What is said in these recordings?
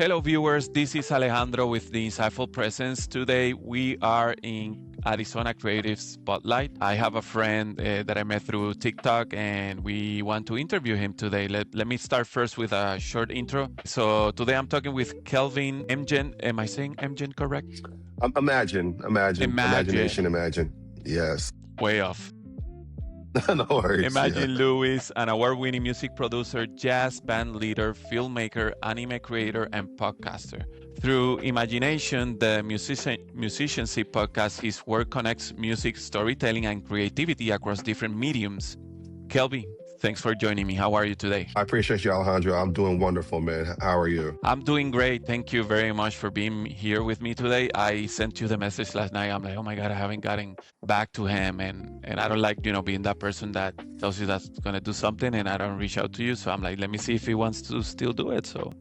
Hello, viewers. This is Alejandro with the Insightful Presence. Today, we are in Arizona Creative Spotlight. I have a friend that I met through TikTok, and we want to interview him today. Let me start first with a short intro. So today, I'm talking with Kelvin AmGn. Am I saying AmGn correct? Imagination, imagine. Yes. Way off. No worries. Imagine Lewis, an award-winning music producer, jazz band leader, filmmaker, anime creator, and podcaster. Through Imagination, the Musicianship Podcast, his work connects music, storytelling, and creativity across different mediums. Kelvin, thanks for joining me. How are you today? I appreciate you, Alejandro. I'm doing wonderful, man. How are you? I'm doing great. Thank you very much for being here with me today. I sent you the message last night. I'm like, oh my God, I haven't gotten back to him. And I don't like, being that person that tells you that's going to do something and I don't reach out to you. So I'm like, let me see if he wants to still do it. So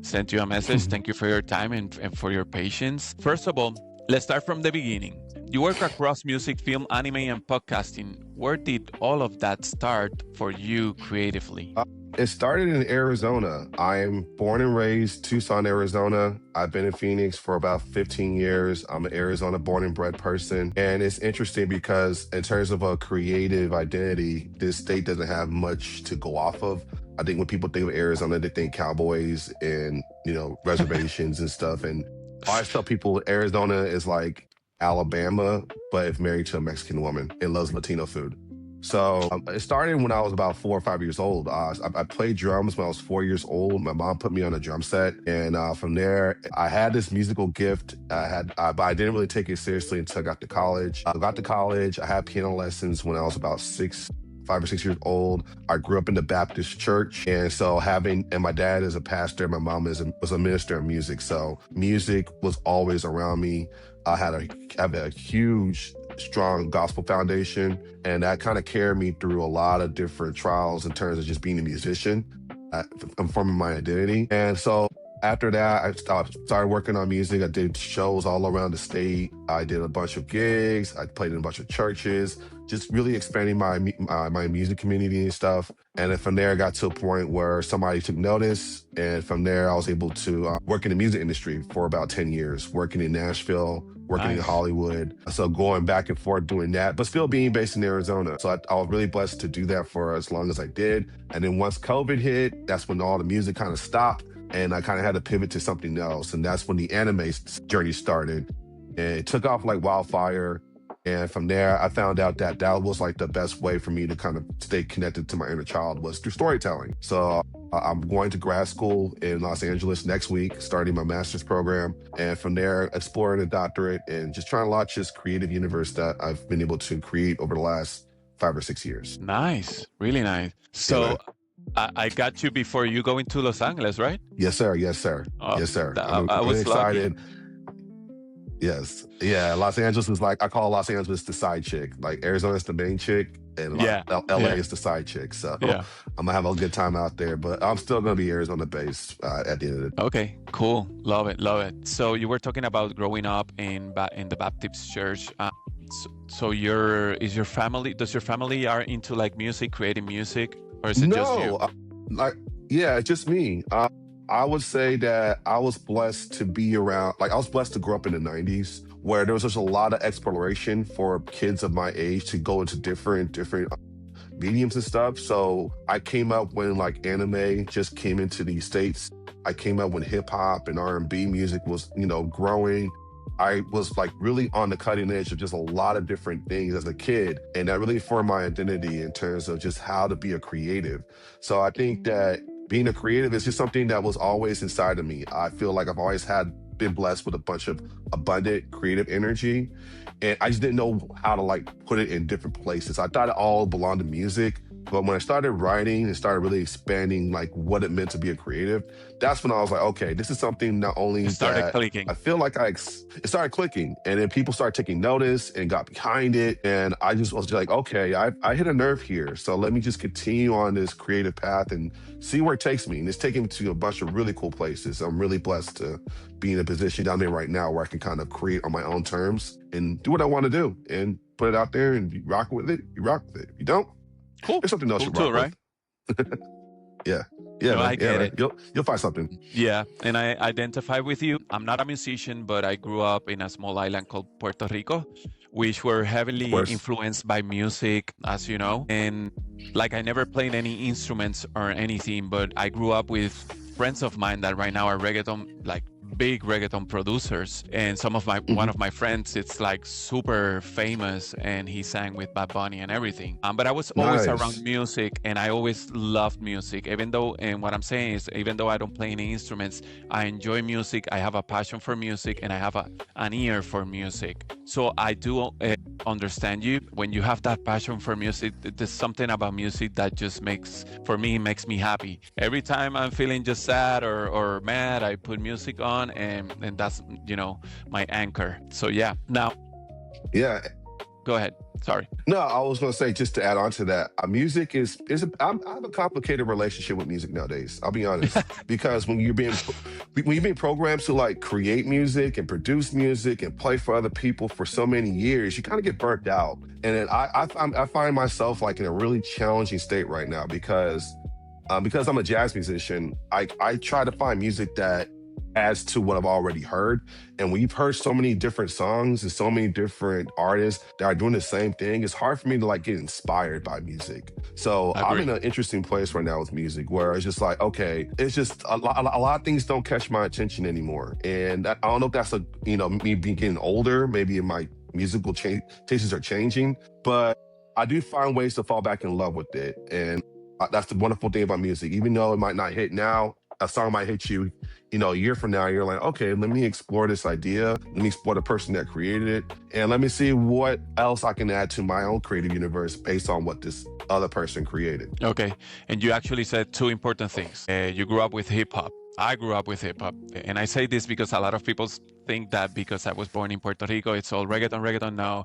sent you a message. Thank you for your time and for your patience. First of all, let's start from the beginning. You work across music, film, anime, and podcasting. Where did all of that start for you creatively? It started in Arizona. I'm born and raised Tucson, Arizona. I've been in Phoenix for about 15 years. I'm an Arizona born and bred person. And it's interesting because in terms of a creative identity, this state doesn't have much to go off of. I think when people think of Arizona, they think cowboys and, reservations and stuff. And I always tell people Arizona is like Alabama, but if married to a Mexican woman and loves Latino food. So it started when I was about 4 or 5 years old. I played drums when I was 4 years old. My mom put me on a drum set. And from there, I had this musical gift. But I didn't really take it seriously until I got to college. I had piano lessons when I was about 5 or 6 years old. I grew up in the Baptist church. And so and my dad is a pastor, my mom was a minister of music. So music was always around me. I have a huge, strong gospel foundation. And that kind of carried me through a lot of different trials in terms of just being a musician and forming my identity. And so after that, I started working on music. I did shows all around the state. I did a bunch of gigs. I played in a bunch of churches, just really expanding my music community and stuff. And then from there, I got to a point where somebody took notice. And from there, I was able to work in the music industry for about 10 years, working in Nashville, working in Hollywood. So going back and forth doing that, but still being based in Arizona. So I was really blessed to do that for as long as I did. And then once COVID hit, that's when all the music kind of stopped. And I kind of had to pivot to something else. And that's when the anime journey started. And it took off like wildfire. And from there, I found out that was like the best way for me to kind of stay connected to my inner child was through storytelling. So I'm going to grad school in Los Angeles next week, starting my master's program. And from there, exploring a doctorate and just trying to launch this creative universe that I've been able to create over the last 5 or 6 years. Nice. Really nice. So I got you before you go into Los Angeles, right? Yes, sir. Oh, Yes, sir. I was excited. lucky. Yes. Yeah. Los Angeles is I call Los Angeles the side chick. Like Arizona's the main chick and LA is the side chick. So I'm going to have a good time out there, but I'm still going to be Arizona based at the end of the day. Okay, cool. Love it. So you were talking about growing up in the Baptist church. So does your family are into like music, creating music, or is it just you? No, just me. I would say that I was blessed to be around, I was blessed to grow up in the 90s where there was just a lot of exploration for kids of my age to go into different mediums and stuff. So I came up when anime just came into the States. I came up when hip hop and R&B music was, growing. I was really on the cutting edge of just a lot of different things as a kid. And that really formed my identity in terms of just how to be a creative. So I think that being a creative is just something that was always inside of me. I feel like I've always been blessed with a bunch of abundant creative energy. And I just didn't know how to put it in different places. I thought it all belonged to music. But when I started writing and started really expanding what it meant to be a creative, that's when I was like, okay, this is something not only it started clicking. I feel like it started clicking, and then people started taking notice and got behind it. And I just was like, okay, I hit a nerve here. So let me just continue on this creative path and see where it takes me. And it's taking me to a bunch of really cool places. I'm really blessed to be in a position I'm in right now where I can kind of create on my own terms and do what I want to do and put it out there, and you rock with it. You rock with it. If you don't, cool. There's something else cool you rock too, right? with. Yeah. Yeah, man. I Yeah, get man. it. You'll find something. Yeah, and I identify with you. I'm not a musician, but I grew up in a small island called Puerto Rico, which were Of heavily course. influenced by music, as you know. And like I never played any instruments or anything, but I grew up with friends of mine that right now are reggaeton, like big reggaeton producers. And one Hmm. of my friends, it's like super famous, and he sang with Bad Bunny and everything. But I was always around Nice. music, and I always loved music. Even though, and what I'm saying is, even though I don't play any instruments, I enjoy music. I have a passion for music, and I have an ear for music. So I do understand you when you have that passion for music. There's something about music that just makes me happy. Every time I'm feeling just sad or mad, I put music on, and that's my anchor. So yeah. Now Yeah. go ahead. Sorry. No, I was going to say, just to add on to that, music I have a complicated relationship with music nowadays. I'll be honest, because when you're being programmed to like create music and produce music and play for other people for so many years, you kind of get burnt out. And then I find myself like in a really challenging state right now because I'm a jazz musician. I try to find music that adds to what I've already heard. And when you've heard so many different songs and so many different artists that are doing the same thing, it's hard for me to like get inspired by music. So I I'm agree. in an interesting place right now with music where it's just like, okay, it's just a lot of things don't catch my attention anymore. And I don't know if that's me being getting older, maybe my musical tastes are changing, but I do find ways to fall back in love with it. And that's the wonderful thing about music. Even though it might not hit now, a song might hit you, a year from now. You're like, okay, let me explore this idea. Let me explore the person that created it, and let me see what else I can add to my own creative universe based on what this other person created. Okay. And you actually said two important things. You grew up with hip hop. I grew up with hip hop. And I say this because a lot of people think that because I was born in Puerto Rico, it's all reggaeton, reggaeton. No,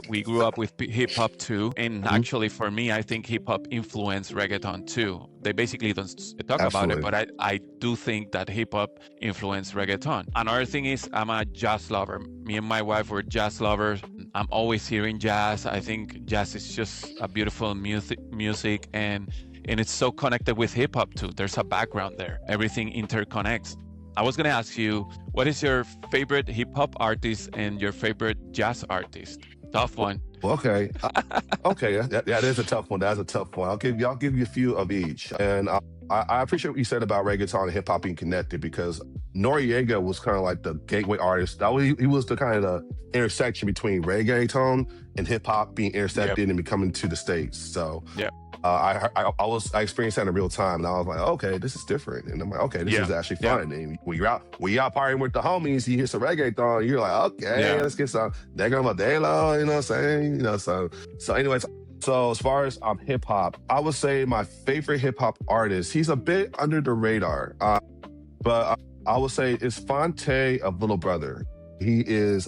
we grew up with hip hop too. And Mhm. actually, for me, I think hip hop influenced reggaeton too. They basically don't talk about it, Absolutely. but I do think that hip hop influenced reggaeton. Another thing is, I'm a jazz lover. Me and my wife were jazz lovers. I'm always hearing jazz. I think jazz is just a beautiful music, and it's so connected with hip hop too. There's a background there. Everything interconnects. I was gonna ask you, what is your favorite hip hop artist and your favorite jazz artist? Tough one. Well, okay. Okay. That is a tough one. That's a tough one. I'll give you a few of each. And I appreciate what you said about reggaeton and hip hop being connected because Noriega was kind of like the gateway artist. He was the kind of the intersection between reggaeton and hip hop being Yep. intersected and becoming to the States. So Yep. I experienced that in real time, and I was like, okay, this is different, and I'm like, okay, this Yeah. is actually Yeah. fun. And when you're out partying with the homies, you hear some reggaeton, you're like, okay, Yeah. let's get some Negro Modelo, you know what I'm saying? So anyways. So as far as hip hop, I would say my favorite hip hop artist. He's a bit under the radar, but I would say it's Fonte of Little Brother. He is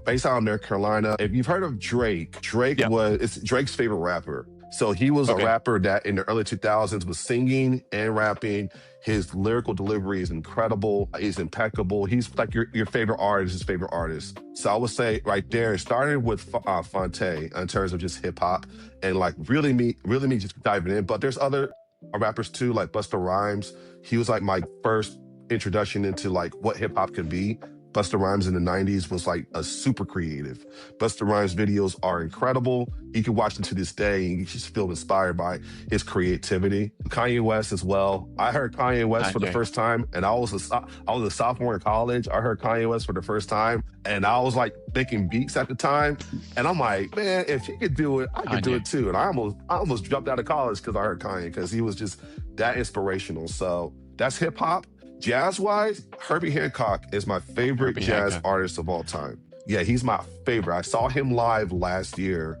based out of North Carolina. If you've heard of Drake, Yeah. it's Drake's favorite rapper. So he was a Okay. rapper that in the early 2000s was singing and rapping. His lyrical delivery is incredible. He's impeccable. He's like your favorite artist, his favorite artist. So I would say right there, it started with Fonte in terms of just hip hop and like really me just diving in. But there's other rappers too, like Busta Rhymes. He was like my first introduction into like what hip hop could be. Busta Rhymes in the 90s was like a super creative. Busta Rhymes videos are incredible. You can watch them to this day and you just feel inspired by his creativity. Kanye West as well. I heard Kanye West for the Kanye. first time and I was a sophomore in college. I heard Kanye West for the first time and I was like making beats at the time. And I'm like, man, if he could do it, I could do Kanye. it too. And I almost jumped out of college because I heard Kanye because he was just that inspirational. So that's hip hop. Jazz wise, Herbie Hancock is my favorite Herbie jazz Hancock. artist of all time. Yeah, he's my favorite. I saw him live last year,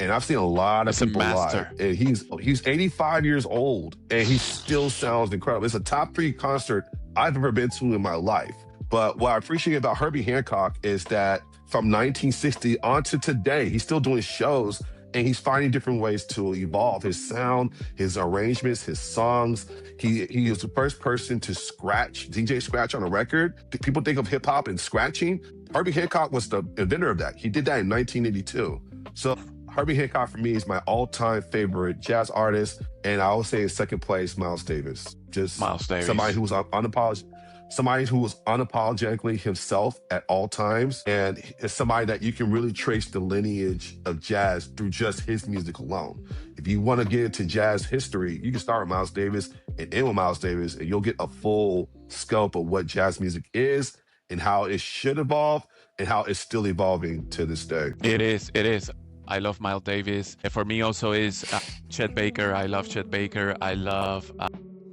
and I've seen a lot of He's a people live. master. And he's 85 years old, and he still sounds incredible. It's a top 3 concert I've ever been to in my life. But what I appreciate about Herbie Hancock is that from 1960 on to today, he's still doing shows and he's finding different ways to evolve his sound, his arrangements, his songs. He is the first person to DJ scratch on a record. People think of hip hop and scratching. Herbie Hancock was the inventor of that. He did that in 1982. So Herbie Hancock for me is my all-time favorite jazz artist, and I would say in second place, Miles Davis. Just Miles somebody Davis. who was somebody who was unapologetically himself at all times, and is somebody that you can really trace the lineage of jazz through just his music alone. If you want to get into jazz history, you can start with Miles Davis and end with Miles Davis, and you'll get a full scope of what jazz music is and how it should evolve and how it's still evolving to this day. It is. It is. I love Miles Davis. For me, also is Chet Baker. I love Chet Baker. I love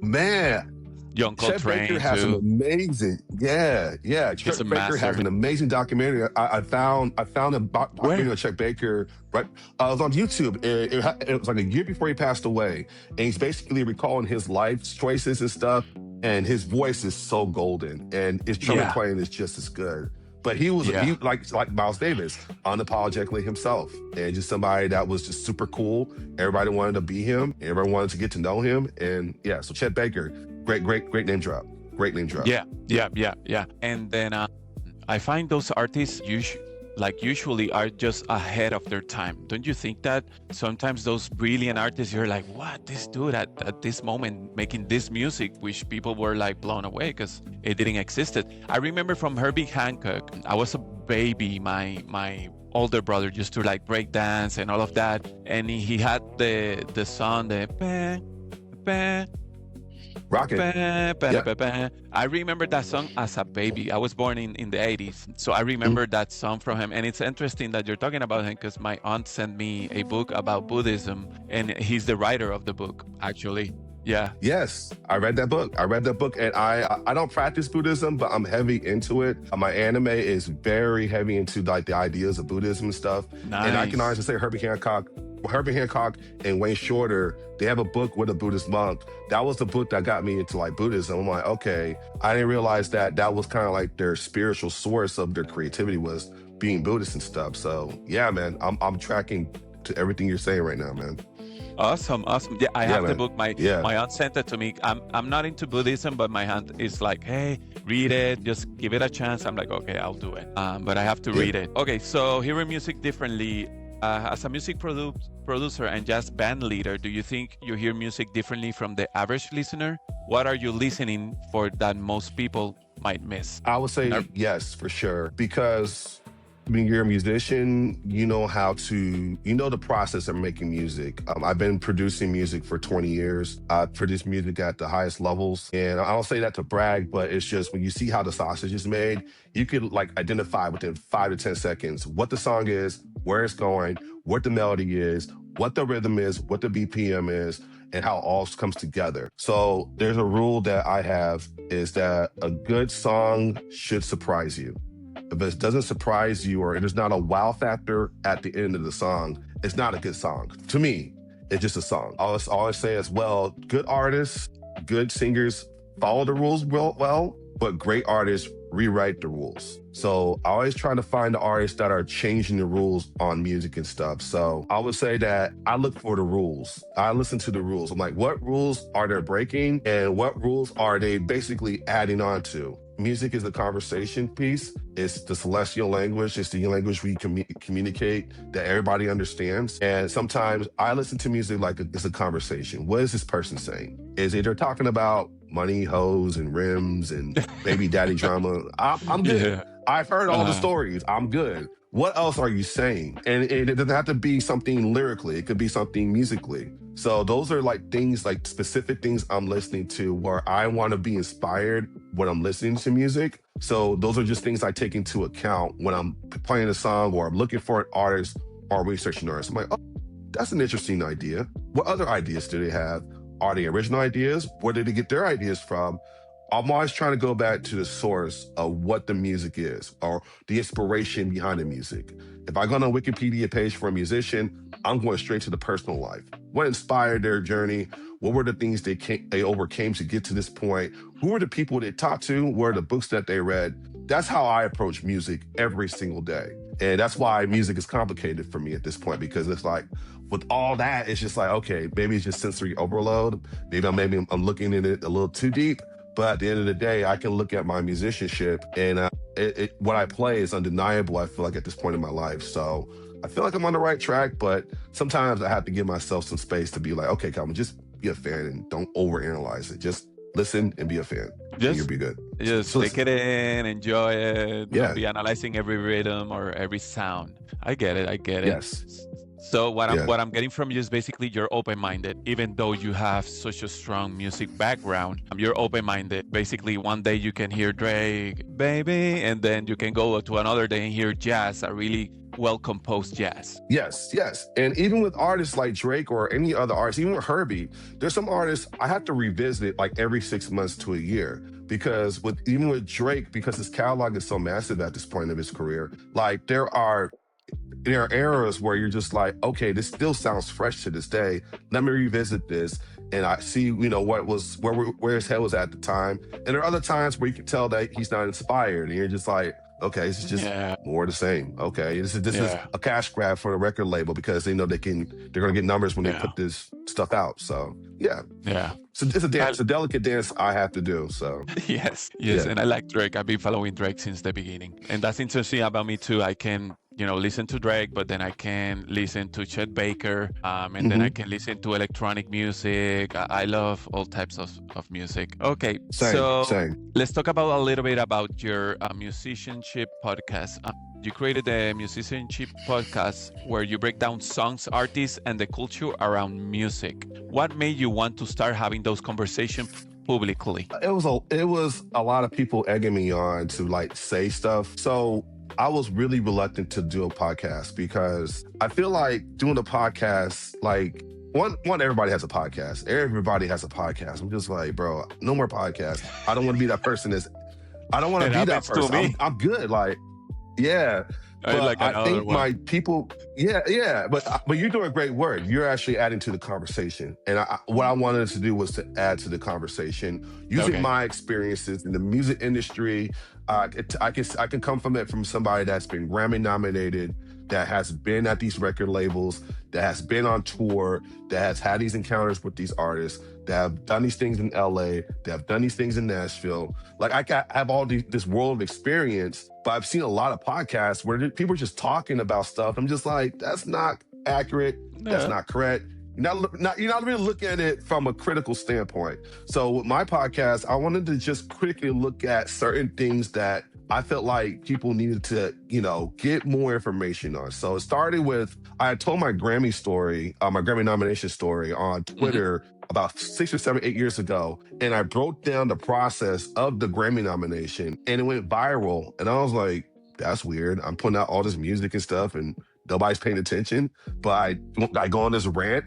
Man, John Chet Coltrane Baker has an too. amazing, yeah. He's a Chet Baker has master. an amazing documentary. I found a documentary Where? of Chet Baker. Right, it was on YouTube. It was like a year before he passed away, and he's basically recalling his life choices and stuff. And his voice is so golden, and his trumpet Yeah. playing is just as good. But he was Yeah. like Miles Davis, unapologetically himself, and just somebody that was just super cool. Everybody wanted to be him. Everyone wanted to get to know him, and yeah. So Chet Baker, great name drop. Great name drop. Yeah. And then I find those artists usually are just ahead of their time. Don't you think that sometimes those brilliant artists, you're like, what, this dude at this moment making this music, which people were like blown away because it didn't existed. I remember from Herbie Hancock, I was a baby, my older brother used to like break dance and all of that, and he had the song, the bah, bah, Rocket. I remember that song as a baby. I was born in the 80s. So I remember that song from him. And it's interesting that you're talking about him because my aunt sent me a book about Buddhism, and he's the writer of the book, actually. Yeah. Yes, I read that book. And I don't practice Buddhism, but I'm heavy into it. My anime is very heavy into like the ideas of Buddhism and stuff. Nice. And I can honestly say Herbie Hancock and Wayne Shorter, they have a book with a Buddhist monk. That was the book that got me into like Buddhism. I'm like, okay, I didn't realize that was kind of like their spiritual source of their creativity was being Buddhist and stuff. So yeah, man, I'm tracking to everything you're saying right now, man. Awesome. Yeah, I have the man. book. My aunt sent it to me. I'm not into Buddhism, but my aunt is like, hey, read it. Just give it a chance. I'm like, okay, I'll do it. But I have to read it. Okay, so hearing music differently. As a music producer and jazz band leader, do you think you hear music differently from the average listener? What are you listening for that most people might miss? I would say yes, for sure. Because when you're a musician, you know the process of making music. I've been producing music for 20 years. I've produced music at the highest levels. And I don't say that to brag, but it's just when you see how the sausage is made, you could like identify within 5 to 10 seconds what the song is, where it's going, what the melody is, what the rhythm is, what the BPM is, and how it all comes together. So there's a rule that I have is that a good song should surprise you. If it doesn't surprise you or there's not a wow factor at the end of the song, it's not a good song. To me, it's just a song. I always say as well, good artists, good singers follow the rules well, but great artists rewrite the rules. So I always try to find the artists that are changing the rules on music and stuff. So I would say that I look for the rules. I listen to the rules. I'm like, what rules are they breaking and what rules are they basically adding on to? Music is a conversation piece. It's the celestial language. It's the language we communicate that everybody understands. And sometimes I listen to music like it's a conversation. What is this person saying? Is it they're talking about money, hoes, and rims and baby daddy drama? I'm good. Yeah. I've heard all the stories. I'm good. What else are you saying? And it doesn't have to be something lyrically. It could be something musically. So those are like things, like specific things I'm listening to where I want to be inspired when I'm listening to music. So those are just things I take into account when I'm playing a song or I'm looking for an artist or researching an artist. I'm like, oh, that's an interesting idea. What other ideas do they have? Are they original ideas? Where did they get their ideas from? I'm always trying to go back to the source of what the music is or the inspiration behind the music. If I go on a Wikipedia page for a musician, I'm going straight to the personal life. What inspired their journey? What were the things they overcame to get to this point? Who were the people they talked to? What were the books that they read? That's how I approach music every single day. And that's why music is complicated for me at this point, because it's like, with all that, it's just like, okay, maybe it's just sensory overload. Maybe I'm looking at it a little too deep. But at the end of the day, I can look at my musicianship and what I play is undeniable, I feel like, at this point in my life. So I feel like I'm on the right track, but sometimes I have to give myself some space to be like, okay, Calvin, just be a fan and don't overanalyze it. Just listen and be a fan, and you'll Just be good. just So take it in, enjoy it. Don't yeah, be analyzing every rhythm or every sound. I get it. I get it. yes, So what I'm yeah, what I'm getting from you is basically you're open-minded, even though you have such a strong music background. You're open-minded. Basically, one day you can hear Drake, baby, and then you can go to another day and hear jazz, a really well-composed jazz. yes, yes. And even with artists like Drake or any other artist, even with Herbie, there's some artists I have to revisit like every 6 months to a year. Because even with Drake, because his catalog is so massive at this point of his career, like there are eras where you're just like, okay, this still sounds fresh to this day. Let me revisit this, and I see, where his head was at the time. And there are other times where you can tell that he's not inspired, and you're just like, okay, this is just Yeah, more of the same. Okay, this is yeah, a cash grab for the record label because they know they're gonna get numbers when they yeah, put this stuff out. So yeah, yeah. so it's a dance, I, it's a delicate dance I have to do. So yes, yes, yeah. and I like Drake. I've been following Drake since the beginning, and that's interesting about me too. I can, listen to Drake, but then I can listen to Chet Baker, and then I Hmm. can listen to electronic music. I love all types of music. Okay, Same, so same. let's talk about a little bit about your musicianship podcast. You created the Musicianship Podcast where you break down songs, artists, and the culture around music. What made you want to start having those conversations publicly? It was a lot of people egging me on to like say stuff. So I was really reluctant to do a podcast because I feel like doing a podcast, like one everybody has a podcast. Everybody has a podcast. I'm just like, bro, no more podcasts. I don't want to be that person I don't want to It be that happens to person. me. I'm good. Like, yeah. I But like I another think one. my people, yeah. But you're doing great work. You're actually adding to the conversation, and what I wanted to do was to add to the conversation using Okay. my experiences in the music industry. I can come from it from somebody that's been Grammy nominated, that has been at these record labels, that has been on tour, that has had these encounters with these artists, that have done these things in LA, that have done these things in Nashville. Like have all this world of experience, but I've seen a lot of podcasts where people are just talking about stuff. I'm just like, that's not accurate. That's Yeah. not correct. You're not really looking at it from a critical standpoint. So with my podcast, I wanted to just critically look at certain things that I felt like people needed to, get more information on. So it started with, I had told my Grammy story, my Grammy nomination story on Hmm. Twitter about 6 or 7, 8 years ago. And I broke down the process of the Grammy nomination and it went viral. And I was like, that's weird. I'm putting out all this music and stuff and nobody's paying attention. But I go on this rant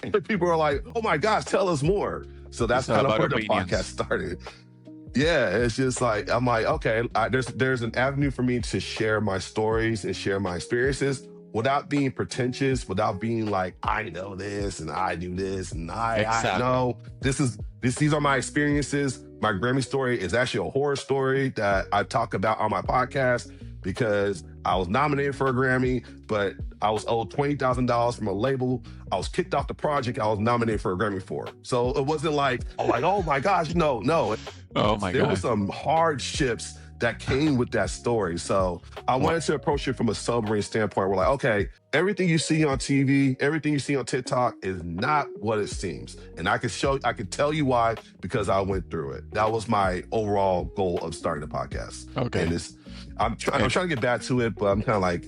and people are like, oh my gosh, tell us more. So that's It's all kind of about where the podcast opinions. started. Yeah, it's just like, I'm like, okay, there's an avenue for me to share my stories and share my experiences without being pretentious, without being like, I know this and I do this and I Exactly. know these are my experiences. My Grammy story is actually a horror story that I talk about on my podcast because I was nominated for a Grammy, but I was owed $20,000 from a label. I was kicked off the project I was nominated for a Grammy for. So it wasn't like, oh my gosh, no. Oh my There were God. some hardships that came with that story. So I Wow. wanted to approach it from a sobering standpoint. We're like, okay, everything you see on TV, everything you see on TikTok is not what it seems. And I can tell you why, because I went through it. That was my overall goal of starting the podcast. Okay. And I'm trying to get back to it, but I'm kind of like,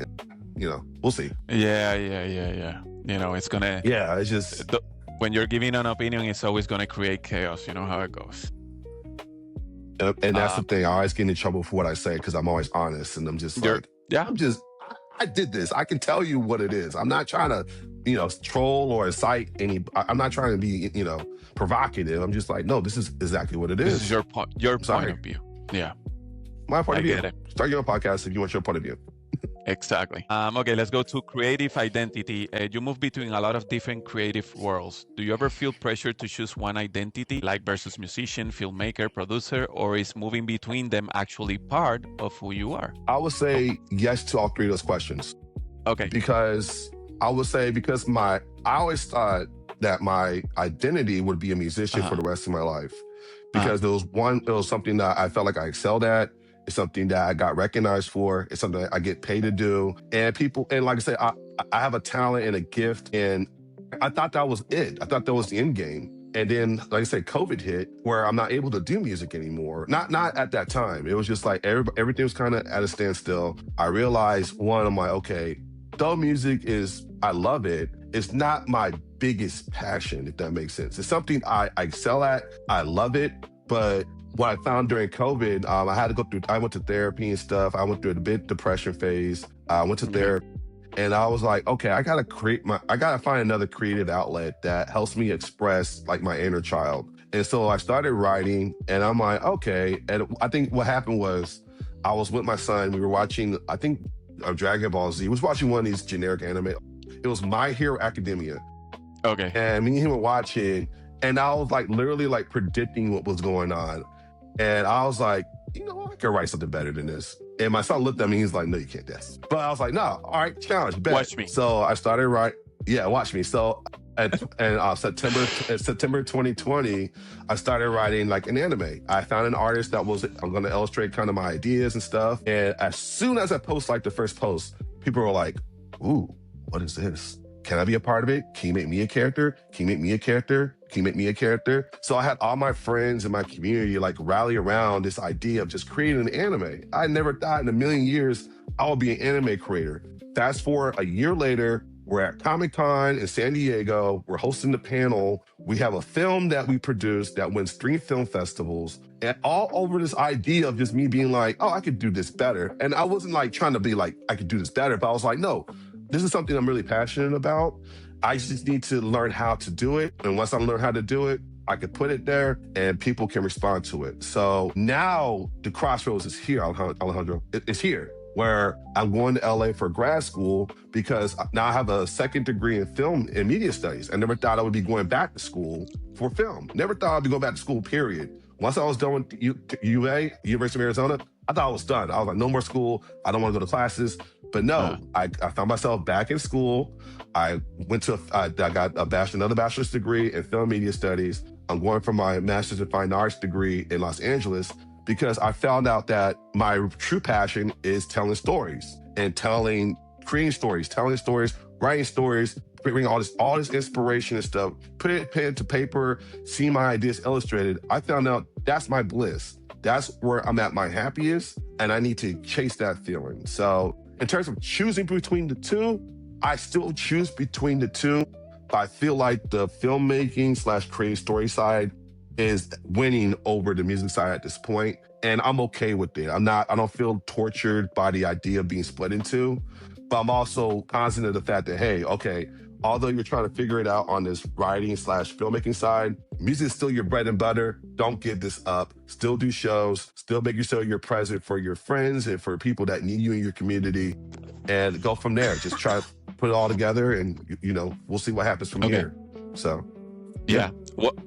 we'll see. Yeah. It's gonna. Yeah, it's just, When you're giving an opinion, it's always gonna create chaos. You know how it goes. and that's the Um, thing. I always get in trouble for what I say because I'm always honest, and I'm just you're. like, Yeah. I did this. I can tell you what it is. I'm not trying to, troll or incite I'm not trying to be, provocative. I'm just like, no, this is exactly what it This is is. your point. Your I'm point sorry. of view. Yeah, My point I of view. get it. Start your own podcast if you want your point of view. Exactly. Okay, let's go to creative identity. You move between a lot of different creative worlds. Do you ever feel pressure to choose one identity, like versus musician, filmmaker, producer, or is moving between them actually part of who you are? I would say yes to all three of those questions Okay. because I always thought that my identity would be a musician for Uh-huh. the rest of my life Uh-huh. because it was something that I felt like I excelled at. It's something that I got recognized for. It's something that I get paid to do. And like I said, I have a talent and a gift, and I thought that was it. I thought that was the end game. And then, like I said, COVID hit, where I'm not able to do music anymore. Not at that time. It was just like everything was kind of at a standstill. I realized, one, I'm like, okay, though music is, I love it, it's not my biggest passion, if that makes sense. It's something I excel at. I love it. But what I found during COVID, I went to therapy and stuff. I went through a bit depression phase. I went to therapy. And I was like, okay, I gotta find another creative outlet that helps me express like my inner child. And so I started writing, and I'm like, okay. And I think what happened was I was with my son. We were watching, I think, Dragon Ball Z. We was watching one of these generic anime. It was My Hero Academia. Okay. And me and him were watching, and I was like literally like predicting what was going on. And I was like, I could write something better than this. And my son looked at me, he's like, no, you can't dance. But I was like, no, all right, challenge, bet. Watch me. So I started writing, watch me. So September 2020, I started writing like an anime. I found an artist I'm going to illustrate kind of my ideas and stuff. And as soon as I post like the first post, people were like, ooh, what is this? Can I be a part of it? Can you make me a character? Can you make me a character? Can you make me a character? So I had all my friends in my community like rally around this idea of just creating an anime. I never thought in a million years I would be an anime creator. Fast forward a year later, we're at Comic-Con in San Diego. We're hosting the panel. We have a film that we produced that wins 3 film festivals. And all over this idea of just me being like, oh, I could do this better. And I wasn't like trying to be like, I could do this better. But I was like, no, this is something I'm really passionate about. I just need to learn how to do it. And once I learn how to do it, I can put it there and people can respond to it. So now the crossroads is here, Alejandro. It's here, where I'm going to LA for grad school because now I have a second degree in film and media studies. I never thought I would be going back to school for film. Never thought I'd be going back to school, period. Once I was done with UA, University of Arizona, I thought I was done. I was like, no more school. I don't want to go to classes. But no, I found myself back in school. I got another bachelor's degree in film media studies. I'm going for my master's in fine arts degree in Los Angeles because I found out that my true passion is telling stories and creating stories, telling stories, writing stories, bringing all this inspiration and stuff, put it pen to paper, see my ideas illustrated. I found out that's my bliss. That's where I'm at my happiest, and I need to chase that feeling. So in terms of choosing between the two, I still choose between the two. But I feel like the filmmaking / creative story side is winning over the music side at this point. And I'm okay with it. I don't feel tortured by the idea of being split in two. But I'm also conscious of the fact that, hey, okay, although you're trying to figure it out on this writing / filmmaking side, music is still your bread and butter. Don't give this up. Still do shows. Still make yourself you're present for your friends and for people that need you in your community. And go from there. Just try to put it all together, and we'll see what happens from here. So, yeah.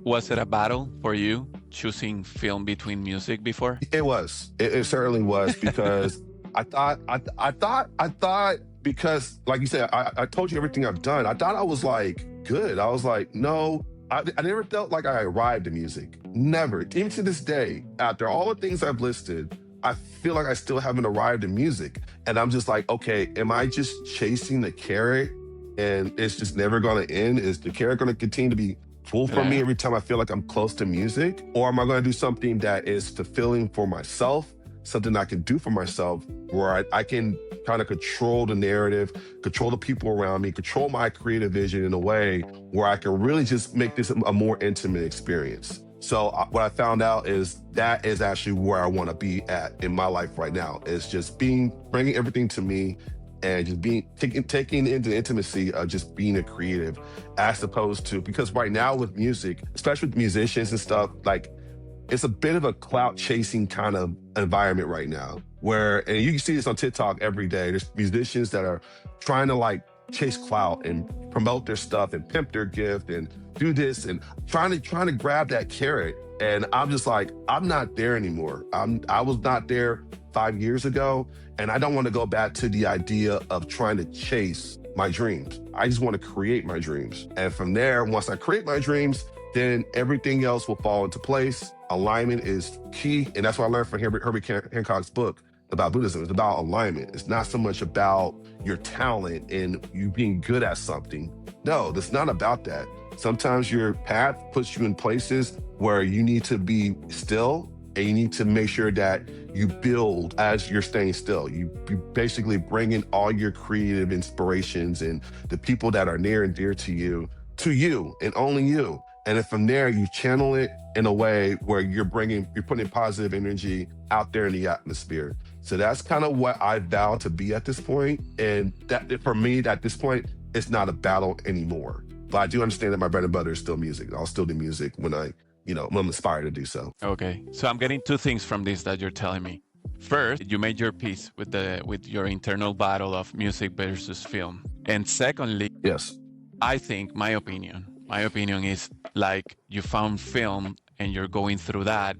Was it a battle for you choosing film between music before? It was. It certainly was because I thought because, like you said, I told you everything I've done. I thought I was like good. I was like, no, I never felt like I arrived in music. Never. Even to this day, after all the things I've listed, I feel like I still haven't arrived in music. And I'm just like, okay, am I just chasing the carrot and it's just never going to end? Is the carrot going to continue to be pulled from me every time I feel like I'm close to music? Or am I going to do something that is fulfilling for myself, something I can do for myself, where I can kind of control the narrative, control the people around me, control my creative vision in a way where I can really just make this a more intimate experience. So what I found out is that is actually where I want to be at in my life right now, is just bringing everything to me and just taking into the intimacy of just being a creative, as opposed to, because right now with music, especially with musicians and stuff, like it's a bit of a clout chasing kind of environment right now, and you can see this on TikTok every day. There's musicians that are trying to like chase clout and promote their stuff and pimp their gift and do this and trying to grab that carrot. And I'm just like, I'm not there anymore. I was not there 5 years ago, and I don't want to go back to the idea of trying to chase my dreams. I just want to create my dreams. And from there, once I create my dreams, then everything else will fall into place. Alignment is key. And that's what I learned from Herbie Hancock's book. about Buddhism. It's about alignment. It's not so much about your talent and you being good at something. No, it's not about that. Sometimes your path puts you in places where you need to be still and you need to make sure that you build as you're staying still. You basically bring in all your creative inspirations and the people that are near and dear to you and only you. And then from there, you channel it in a way where you're putting positive energy out there in the atmosphere. So that's kind of what I vow to be at this point. And that for me, at this point, it's not a battle anymore. But I do understand that my bread and butter is still music. I'll still do music when when I'm inspired to do so. Okay. So I'm getting two things from this that you're telling me. First, you made your peace with your internal battle of music versus film. And secondly, yes, I think my opinion is like you found film and you're going through that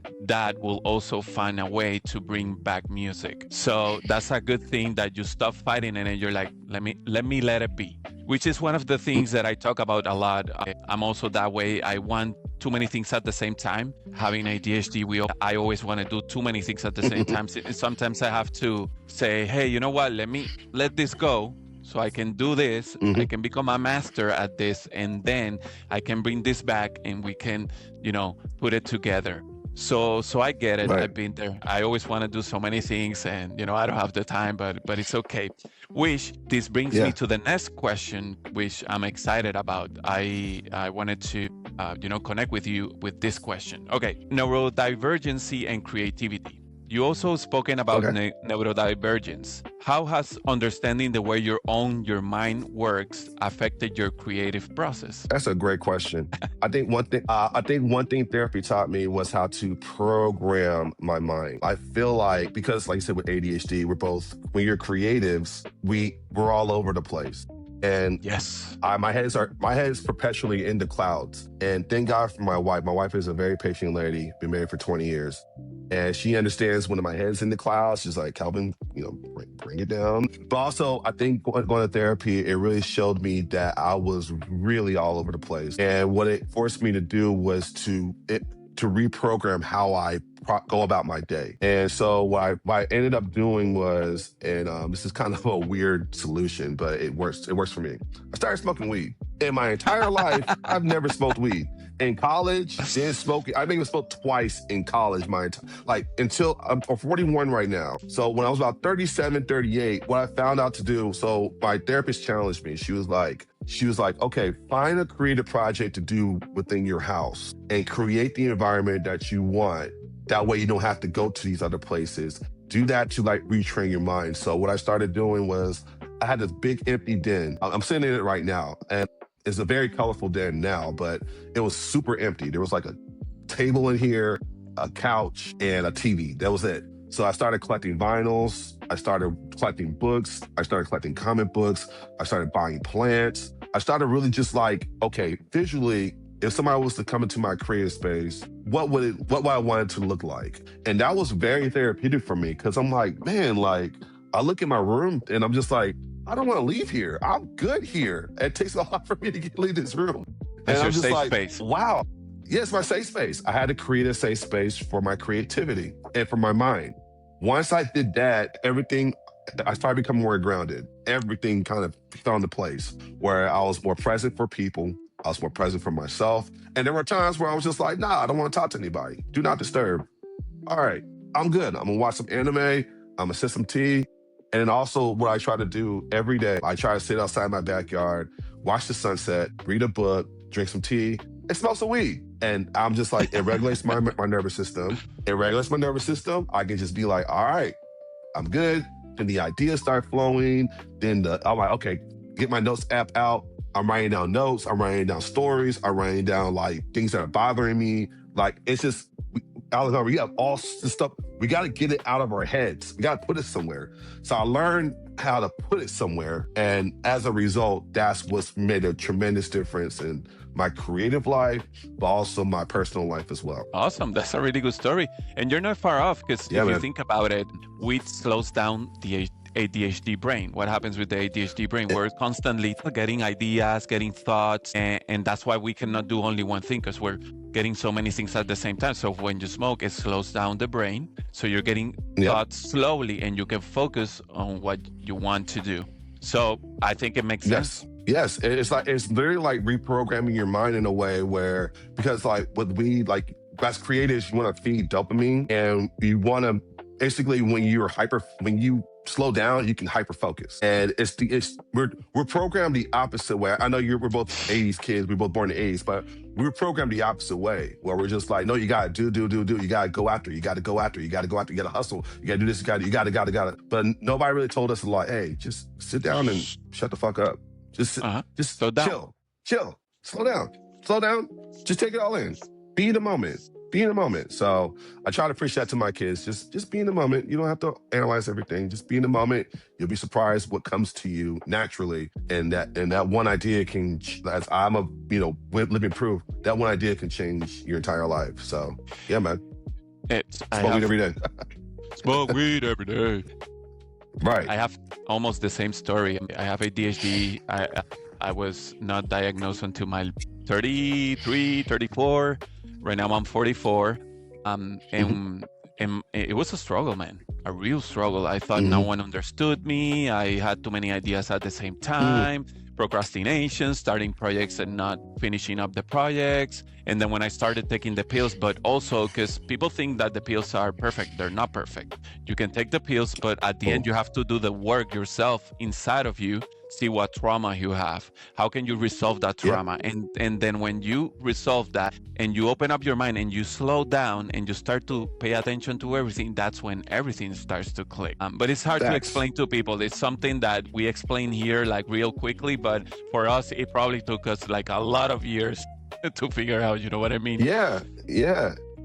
will also find a way to bring back music. So that's a good thing that you stop fighting it and you're like, let me let it be, which is one of the things that I talk about a lot. I'm also that way. I want too many things at the same time. Having ADHD, I always want to do too many things at the same time. Sometimes I have to say, hey, you know what? Let this go. So I can do this, I can become a master at this, and then I can bring this back and we can, put it together. So I get it. Right. I've been there. I always want to do so many things and, I don't have the time, but it's okay. Which this brings me to the next question, which I'm excited about. I wanted to, connect with you with this question. Okay. Neurodivergence and creativity. You also spoken about neurodivergence. How has understanding the way your mind works affected your creative process? That's a great question. I think one thing therapy taught me was how to program my mind. I feel like, because like you said with ADHD, when you're creatives, we're all over the place. And yes, my head is perpetually in the clouds. And thank God for my wife. My wife is a very patient lady, been married for 20 years. And she understands when my head's in the clouds. She's like, Kelvin, bring it down. But also, I think going to therapy, it really showed me that I was really all over the place. And what it forced me to do was to reprogram how I go about my day. And so what I ended up doing was, and this is kind of a weird solution, but it works for me. I started smoking weed. In my entire life, I've never smoked weed. In college, didn't smoke. I think I smoked twice in college, until I'm 41 right now. So when I was about 37, 38, what I found out to do, so my therapist challenged me. She was like, okay, find a creative project to do within your house and create the environment that you want. That way you don't have to go to these other places. Do that to retrain your mind. So what I started doing was I had this big empty den. I'm sitting in it right now. And it's a very colorful den now, but it was super empty. There was a table in here, a couch, and a TV. That was it. So I started collecting vinyls. I started collecting books. I started collecting comic books. I started buying plants. I started really just visually, if somebody was to come into my creative space, what would I want it to look like? And that was very therapeutic for me because I'm like, man, I look in my room and I'm just like, I don't want to leave here. I'm good here. It takes a lot for me to leave this room. And I'm just safe space. Wow. Yes, my safe space. I had to create a safe space for my creativity and for my mind. Once I did that, I started becoming more grounded. Everything kind of fell into place where I was more present for people. I was more present for myself. And there were times where I was just like, nah, I don't want to talk to anybody. Do not disturb. All right, I'm good. I'm going to watch some anime. I'm going to sip some tea. And then also what I try to do every day, I try to sit outside my backyard, watch the sunset, read a book, drink some tea, and smoke some weed. And I'm just like, it regulates my nervous system. It regulates my nervous system. I can just be like, all right, I'm good. Then the ideas start flowing. Then I'm like, okay, get my notes app out. I'm writing down notes. I'm writing down stories. I'm writing down things that are bothering me. It's just, Alejandro, we have all this stuff. We got to get it out of our heads. We got to put it somewhere. So I learned how to put it somewhere. And as a result, that's what's made a tremendous difference in my creative life, but also my personal life as well. Awesome. That's a really good story. And you're not far off because if you think about it, weed slows down the ADHD brain. What happens with the ADHD brain? We're constantly getting ideas, getting thoughts, and that's why we cannot do only one thing, because we're getting so many things at the same time. So when you smoke, it slows down the brain. So you're getting Yep. thoughts slowly, and you can focus on what you want to do. So I think it makes sense. Yes. It's literally like reprogramming your mind in a way where, because like with weed, like as creatives, you want to feed dopamine, and you want to basically when you slow down, you can hyper focus. And we're programmed the opposite way. I know we're both 80s kids, we're both born in the 80s, but we're programmed the opposite way, where we're just like, no, you gotta do. You gotta go after. You gotta hustle. You gotta do this. You gotta. But nobody really told us a lot. Hey, just sit down and shut the fuck up. Just Slow down. chill, slow down. Just take it all in. Be in the moment. So I try to preach that to my kids. Just be in the moment. You don't have to analyze everything. Just be in the moment. You'll be surprised what comes to you naturally. And that one idea can, as I'm a living proof, that one idea can change your entire life. So yeah, man. Smoke weed every day. Smoke weed every day. Right. I have almost the same story. I have ADHD. I was not diagnosed until my 33, 34. Right now I'm 44. And it was a struggle, man. A real struggle. I thought no one understood me. I had too many ideas at the same time. Procrastination, starting projects and not finishing up the projects. And then when I started taking the pills, but also because people think that the pills are perfect. They're not perfect. You can take the pills, but at the end, you have to do the work yourself inside of you, see what trauma you have. How can you resolve that trauma? And then when you resolve that and you open up your mind and you slow down and you start to pay attention to everything, that's when everything starts to click. But it's hard to explain to people. It's something that we explain here like real quickly, but for us, it probably took us like a lot of years to figure out, you know what I mean? Yeah.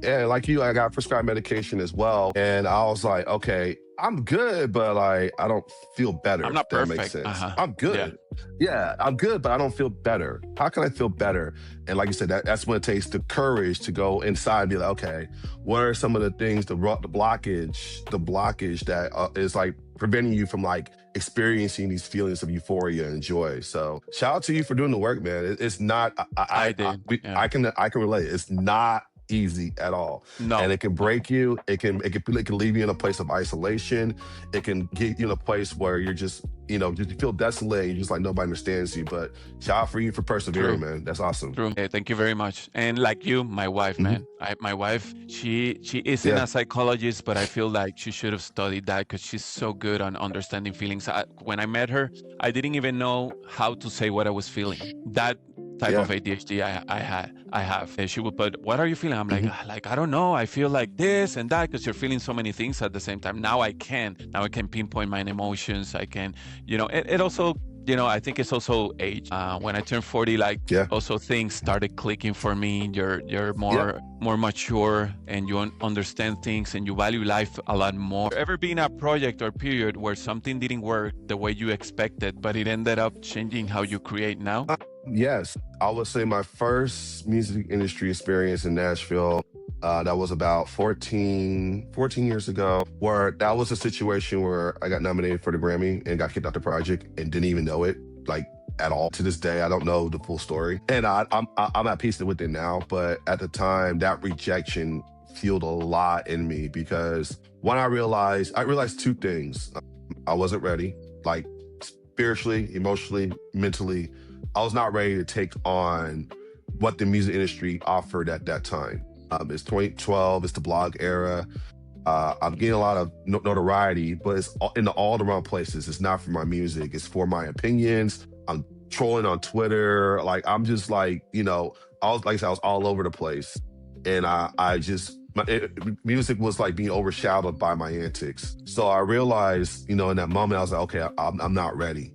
Like you, I got prescribed medication as well. And I was like, okay, I'm good, but like, I don't feel better. I'm not if that perfect. makes sense. I'm good. Yeah, I'm good, but I don't feel better. How can I feel better? And like you said, that's when it takes the courage to go inside and be like, okay, what are some of the things, the blockage that is like preventing you from like experiencing these feelings of euphoria and joy. So shout out to you for doing the work, man. It's not, I can relate. It's not easy at all. No. And it can break you. It can leave you in a place of isolation. It can get you in a place where you're just, you feel desolate. You're just like, nobody understands you. But shout out for you for persevering, man. That's awesome. True. Hey, thank you very much. And like you, my wife, man. My wife, she isn't a psychologist, but I feel like she should have studied that because she's so good on understanding feelings. When I met her, I didn't even know how to say what I was feeling. That type of ADHD I have. And she would put, what are you feeling? I'm like, I don't know. I feel like this and that, because you're feeling so many things at the same time. Now I can pinpoint my emotions. I can, it also, I think it's also age. When I turned 40, also things started clicking for me. You're more mature, and you understand things, and you value life a lot more. Ever been a project or period where something didn't work the way you expected, but it ended up changing how you create now? Yes, I would say my first music industry experience in Nashville, that was about 14 years ago, where that was a situation where I got nominated for the Grammy and got kicked off the project and didn't even know it, like at all. To this day, I don't know the full story. And I'm at peace with it now, but at the time, that rejection fueled a lot in me, because when I realized two things. I wasn't ready, like spiritually, emotionally, mentally. I was not ready to take on what the music industry offered at that time. It's 2012, it's the blog era. I'm getting a lot of notoriety, but it's in all the wrong places. It's not for my music, it's for my opinions. I'm trolling on Twitter. Like, I'm just like, I was all over the place. And music was like being overshadowed by my antics. So I realized, in that moment, I was like, okay, I'm not ready.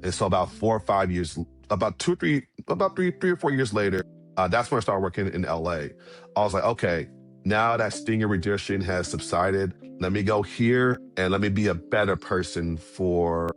And so about 4 or 5 years, about 3 or 4 years later, that's when I started working in LA. I was like, okay, now that sting of rejection has subsided, let me go here and let me be a better person for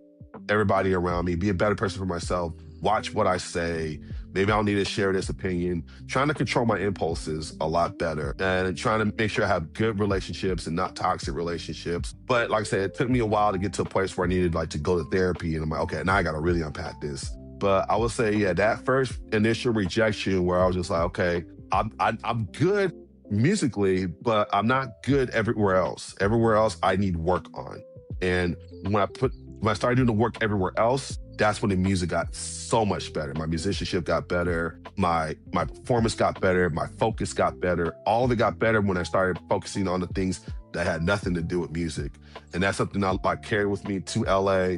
everybody around me, be a better person for myself, watch what I say. Maybe I'll need to share this opinion. Trying to control my impulses a lot better and trying to make sure I have good relationships and not toxic relationships. But like I said, it took me a while to get to a place where I needed like to go to therapy. And I'm like, okay, now I got to really unpack this. But I would say, yeah, that first initial rejection where I was just like, okay, I'm good musically, but I'm not good everywhere else. Everywhere else I need work on. And when I started doing the work everywhere else, that's when the music got so much better. My musicianship got better. My performance got better. My focus got better. All of it got better when I started focusing on the things that had nothing to do with music. And that's something I carried with me to LA.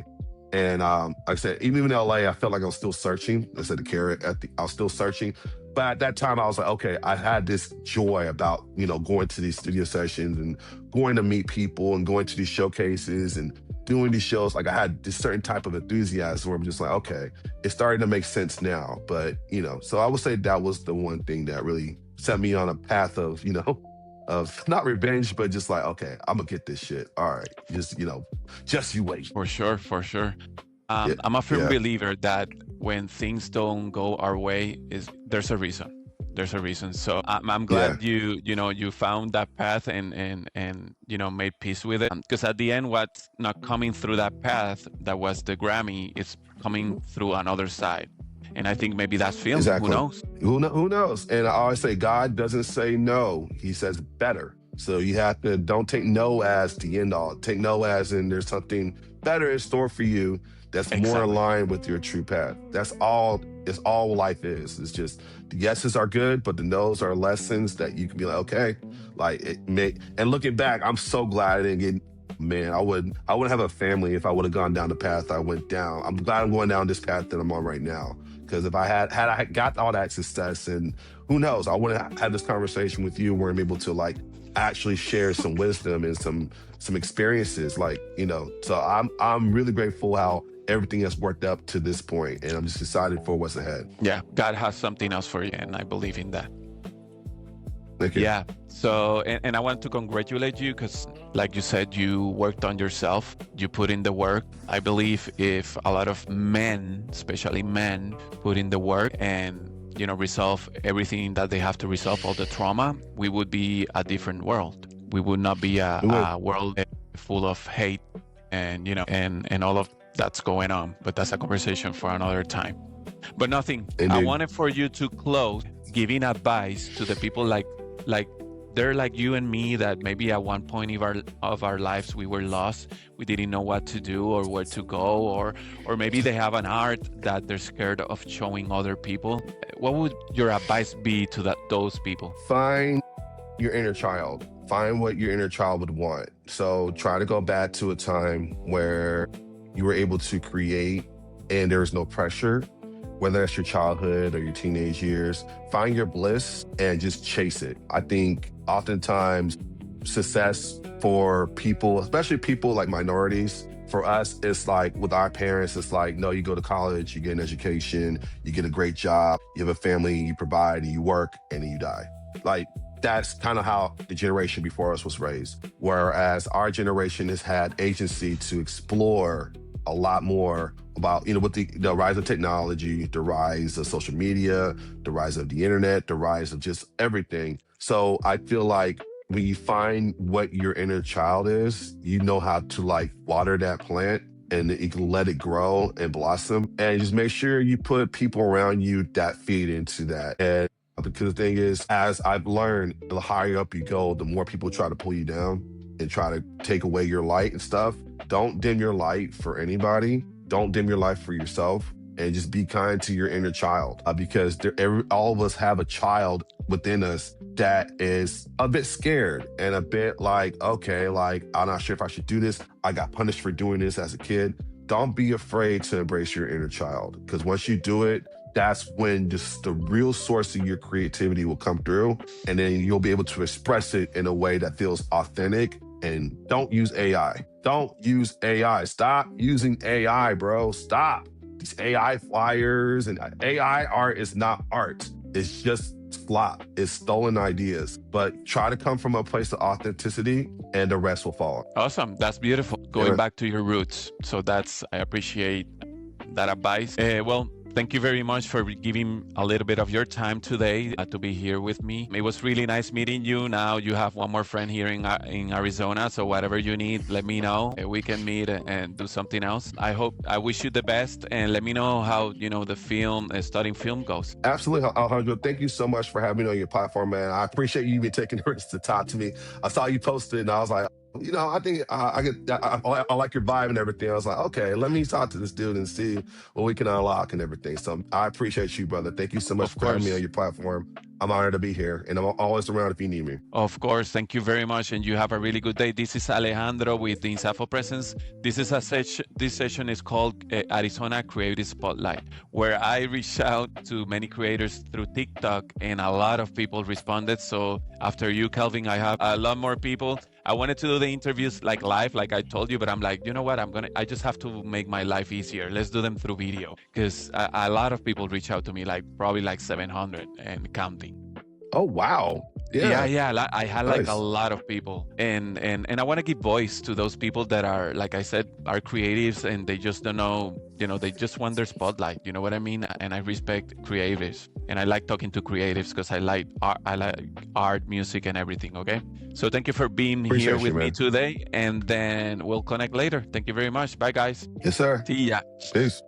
And like I said, even in LA, I felt like I was still searching. I said to carry it I was still searching. But at that time, I was like, okay, I had this joy about, going to these studio sessions and going to meet people and going to these showcases and doing these shows. Like I had this certain type of enthusiasm where I'm just like, okay, it's starting to make sense now. But, so I would say that was the one thing that really set me on a path of, of not revenge, but just like, okay, I'm gonna get this shit. All right, just you wait. For sure, for sure. Yeah, I'm a firm yeah. believer that when things don't go our way, there's a reason. There's a reason. So I'm glad you found that path and made peace with it. Because at the end, what's not coming through that path that was the Grammy, it's coming through another side. And I think maybe that's film. Exactly. Who knows? Who knows? And I always say God doesn't say no. He says better. So you have to don't take no as the end all. Take no as in there's something better in store for you that's more aligned with your true path. That's all. It's all life is. It's just the yeses are good, but the nos are lessons that you can be like, okay, like it may. And looking back, I'm so glad I didn't get. Man, I wouldn't have a family if I would have gone down the path I went down. I'm glad I'm going down this path that I'm on right now. Because if I had got all that success, and who knows, I wouldn't have had this conversation with you where I'm able to like actually share some wisdom and some experiences, like, so I'm really grateful how everything has worked up to this point, and I'm just excited for what's ahead. Yeah, God has something else for you, and I believe in that. Thank you. Yeah. So, and I want to congratulate you because, like you said, you worked on yourself. You put in the work. I believe if a lot of men, especially men, put in the work and, resolve everything that they have to resolve, all the trauma, we would be a different world. We would not be a world full of hate and, and all of that's going on. But that's a conversation for another time. But nothing. Indeed. I wanted for you to close giving advice to the people like they're like you and me that maybe at one point of our lives we were lost. We didn't know what to do or where to go, or maybe they have an art that they're scared of showing other people. What would your advice be to those people? Find your inner child. Find what your inner child would want. So try to go back to a time where you were able to create and there was no pressure. Whether that's your childhood or your teenage years, find your bliss and just chase it. I think oftentimes success for people, especially people like minorities, for us, it's like with our parents, it's like, no, you go to college, you get an education, you get a great job, you have a family, you provide, and you work, and then you die. Like, that's kind of how the generation before us was raised. Whereas our generation has had agency to explore a lot more about, with the rise of technology, the rise of social media, the rise of the internet, the rise of just everything. So I feel like when you find what your inner child is, you know how to like water that plant and you can let it grow and blossom, and just make sure you put people around you that feed into that. And because the thing is, as I've learned, the higher up you go, the more people try to pull you down and try to take away your light and stuff. Don't dim your light for anybody. Don't dim your light for yourself, and just be kind to your inner child, because all of us have a child within us that is a bit scared and a bit like, okay, like, I'm not sure if I should do this. I got punished for doing this as a kid. Don't be afraid to embrace your inner child, because once you do it, that's when just the real source of your creativity will come through, and then you'll be able to express it in a way that feels authentic. And don't use AI. Don't use AI. Stop using AI, bro. Stop. These AI flyers and AI art is not art. It's just flop. It's stolen ideas. But try to come from a place of authenticity, and the rest will follow. Awesome. That's beautiful. Going back to your roots. So I appreciate that advice. Well, Thank you very much for giving a little bit of your time today to be here with me. It was really nice meeting you. Now you have one more friend here in Arizona, so whatever you need, let me know. We can meet and do something else. I wish you the best, and let me know how the film studying film goes. Absolutely, Alejandro. Thank you so much for having me on your platform, man. I appreciate you even taking the risk to talk to me. I saw you posted, and I was like, I think I like your vibe and everything. I was like, okay, let me talk to this dude and see what we can unlock and everything. So I appreciate you, brother. Thank you so much Of for having me on course. your platform. I'm honored to be here, and I'm always around if you need me. Of course. Thank you very much, and you have a really good day. This is Alejandro with the Insafo Presence. This session is called Arizona Creative Spotlight, where I reach out to many creators through TikTok, and a lot of people responded. So after you, Kelvin, I have a lot more people. I wanted to do the interviews like live, like I told you, but I'm like, you know what? I just have to make my life easier. Let's do them through video, because a lot of people reach out to me, like probably like 700 and counting. Oh, wow. Yeah, Yeah. yeah. I had like a Nice. lot of people, and I want to give voice to those people that are, like I said, are creatives, and they just don't know. They just want their spotlight. You know what I mean? And I respect creatives, and I like talking to creatives because I like art, music, and everything. Okay. So thank you for being here Appreciate you, with me man. today, and then we'll connect later. Thank you very much. Bye, guys. Yes, sir. See ya. Peace.